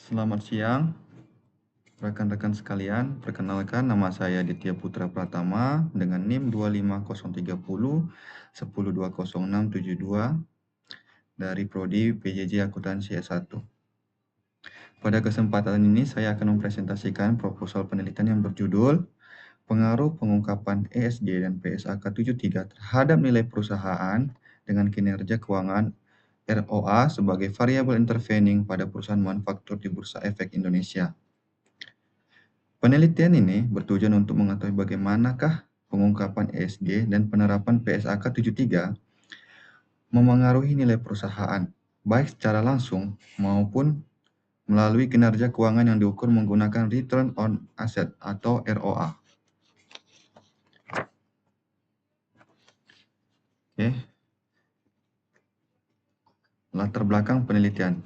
Selamat siang, rekan-rekan sekalian. Perkenalkan, nama saya Ditya Putra Pratama dengan NIM 25030 1020672 dari Prodi PJJ Akuntansi S1. Pada kesempatan ini, saya akan mempresentasikan proposal penelitian yang berjudul Pengaruh Pengungkapan ESG dan PSAK 73 terhadap nilai perusahaan dengan kinerja keuangan ROA sebagai variabel intervening pada perusahaan manufaktur di Bursa Efek Indonesia. Penelitian ini bertujuan untuk mengetahui bagaimanakah pengungkapan ESG dan penerapan PSAK 73 memengaruhi nilai perusahaan, baik secara langsung maupun melalui kinerja keuangan yang diukur menggunakan Return on Asset atau ROA. Oke. Latar belakang penelitian.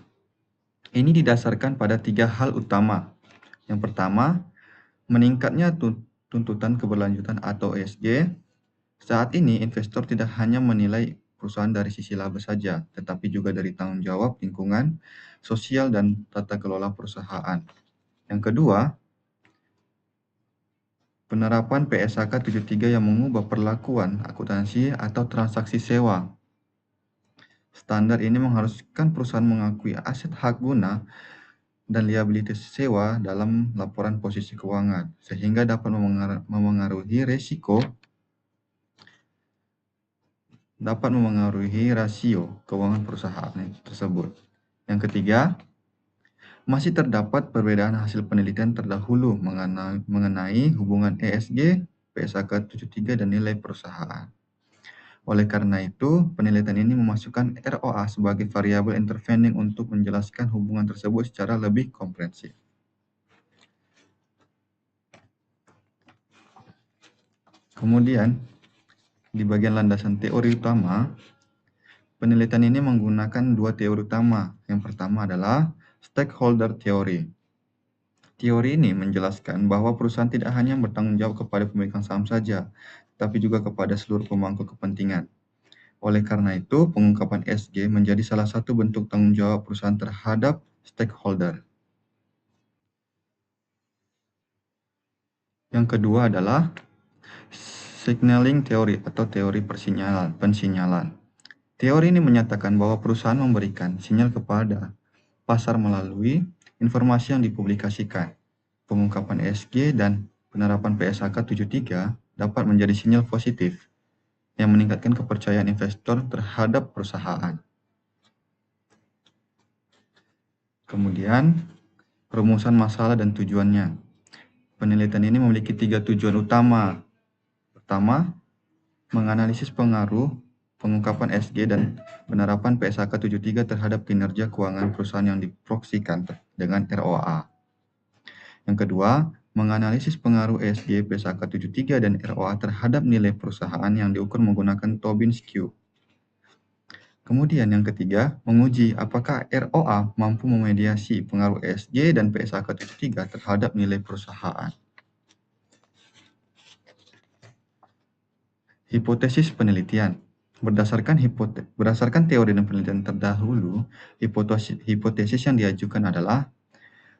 Ini didasarkan pada 3 hal utama. Yang pertama, meningkatnya tuntutan keberlanjutan atau ESG. Saat ini, investor tidak hanya menilai perusahaan dari sisi laba saja, tetapi juga dari tanggung jawab lingkungan, sosial, dan tata kelola perusahaan. Yang kedua, penerapan PSAK 73 yang mengubah perlakuan akuntansi atau transaksi sewa. Standar ini mengharuskan perusahaan mengakui aset hak guna dan liabilitas sewa dalam laporan posisi keuangan, sehingga dapat memengaruhi rasio keuangan perusahaan tersebut. Yang ketiga, masih terdapat perbedaan hasil penelitian terdahulu mengenai hubungan ESG, PSAK 73, dan nilai perusahaan. Oleh karena itu, penelitian ini memasukkan ROA sebagai variabel intervening untuk menjelaskan hubungan tersebut secara lebih komprehensif. Kemudian, di bagian landasan teori utama, penelitian ini menggunakan 2 teori utama. Yang pertama adalah stakeholder theory. Teori ini menjelaskan bahwa perusahaan tidak hanya bertanggung jawab kepada pemegang saham saja, tapi juga kepada seluruh pemangku kepentingan. Oleh karena itu, pengungkapan ESG menjadi salah satu bentuk tanggung jawab perusahaan terhadap stakeholder. Yang kedua adalah signaling theory atau teori pensinyalan. Teori ini menyatakan bahwa perusahaan memberikan sinyal kepada pasar melalui informasi yang dipublikasikan. Pengungkapan ESG dan penerapan PSAK 73 dapat menjadi sinyal positif yang meningkatkan kepercayaan investor terhadap perusahaan. Kemudian, rumusan masalah dan tujuannya. Penelitian ini memiliki 3 tujuan utama. Pertama, menganalisis pengaruh pengungkapan ESG dan penerapan PSAK 73 terhadap kinerja keuangan perusahaan yang diproyeksikan dengan ROA. Yang kedua, menganalisis pengaruh ESG, PSAK 73, dan ROA terhadap nilai perusahaan yang diukur menggunakan Tobin's Q. Kemudian yang ketiga, menguji apakah ROA mampu memediasi pengaruh ESG dan PSAK 73 terhadap nilai perusahaan. Hipotesis penelitian. Berdasarkan teori dan penelitian terdahulu, hipotesis yang diajukan adalah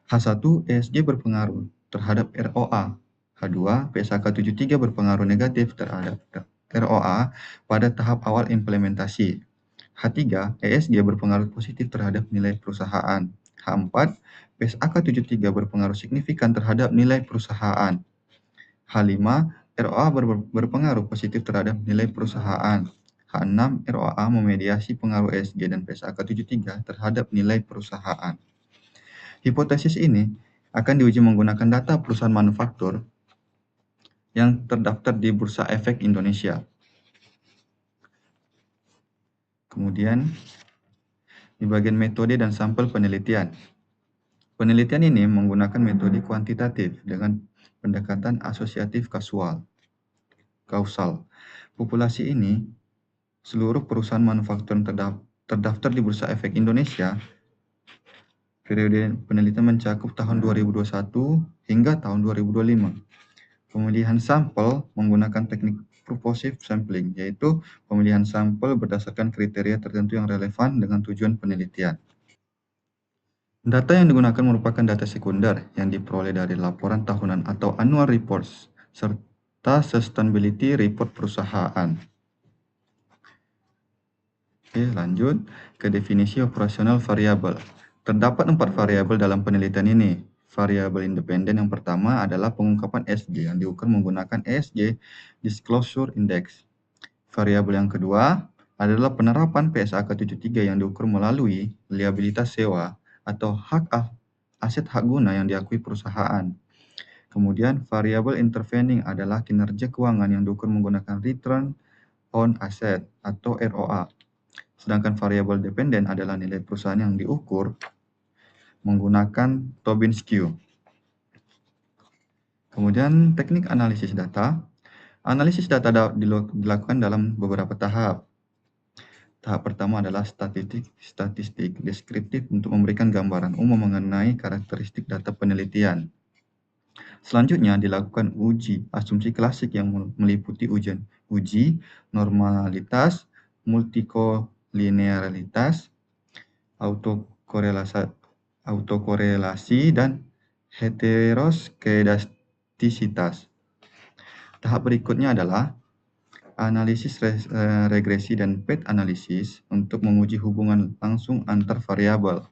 H1, ESG berpengaruh terhadap ROA. H2, PSAK 73 berpengaruh negatif terhadap ROA pada tahap awal implementasi. H3, ESG berpengaruh positif terhadap nilai perusahaan. H4, PSAK 73 berpengaruh signifikan terhadap nilai perusahaan. H5, ROA berpengaruh positif terhadap nilai perusahaan. H6, ROA memediasi pengaruh ESG dan PSAK 73 terhadap nilai perusahaan. Hipotesis ini akan diuji menggunakan data perusahaan manufaktur yang terdaftar di Bursa Efek Indonesia. Kemudian, di bagian metode dan sampel penelitian. Penelitian ini menggunakan metode kuantitatif dengan pendekatan asosiatif kausal. Populasi ini, seluruh perusahaan manufaktur yang terdaftar di Bursa Efek Indonesia. Periode penelitian mencakup tahun 2021 hingga tahun 2025. Pemilihan sampel menggunakan teknik purposive sampling, yaitu pemilihan sampel berdasarkan kriteria tertentu yang relevan dengan tujuan penelitian. Data yang digunakan merupakan data sekunder yang diperoleh dari laporan tahunan atau annual reports serta sustainability report perusahaan. Oke, lanjut ke definisi operasional variabel. Terdapat 4 variabel dalam penelitian ini. Variabel independen yang pertama adalah pengungkapan ESG yang diukur menggunakan ESG Disclosure Index. Variabel yang kedua adalah penerapan PSAK 73 yang diukur melalui liabilitas sewa atau aset hak guna yang diakui perusahaan. Kemudian variabel intervening adalah kinerja keuangan yang diukur menggunakan return on asset atau ROA. Sedangkan variabel dependen adalah nilai perusahaan yang diukur menggunakan Tobin Skew. Kemudian teknik analisis data. Analisis data dilakukan dalam beberapa tahap. Tahap pertama adalah statistik deskriptif untuk memberikan gambaran umum mengenai karakteristik data penelitian. Selanjutnya dilakukan uji asumsi klasik yang meliputi uji normalitas, multikolinearitas, autokorelasi, dan heteroskedastisitas. Tahap berikutnya adalah analisis regresi dan path analisis untuk menguji hubungan langsung antar variabel.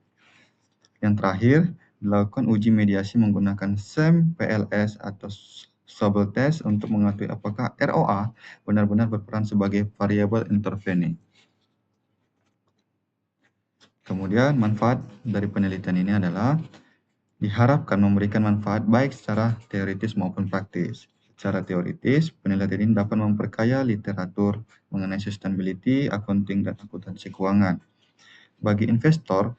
Yang terakhir, dilakukan uji mediasi menggunakan SEM, PLS, atau Sobel test untuk mengetahui apakah ROA benar-benar berperan sebagai variabel intervening. Kemudian, manfaat dari penelitian ini adalah diharapkan memberikan manfaat baik secara teoritis maupun praktis. Secara teoritis, penelitian ini dapat memperkaya literatur mengenai sustainability, accounting, dan akuntansi keuangan. Bagi investor,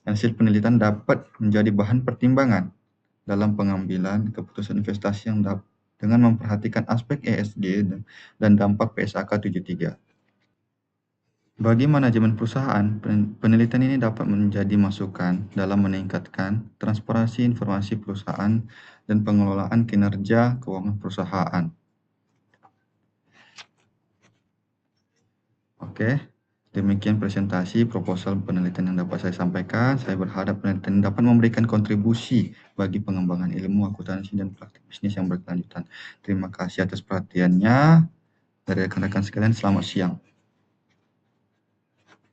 hasil penelitian dapat menjadi bahan pertimbangan dalam pengambilan keputusan investasi yang dengan memperhatikan aspek ESG dan dampak PSAK 73. Bagi manajemen perusahaan, penelitian ini dapat menjadi masukan dalam meningkatkan transparansi informasi perusahaan dan pengelolaan kinerja keuangan perusahaan. Oke, demikian presentasi proposal penelitian yang dapat saya sampaikan. Saya berharap penelitian dapat memberikan kontribusi bagi pengembangan ilmu akuntansi dan praktik bisnis yang berkelanjutan. Terima kasih atas perhatiannya. Dari rekan-rekan sekalian, selamat siang.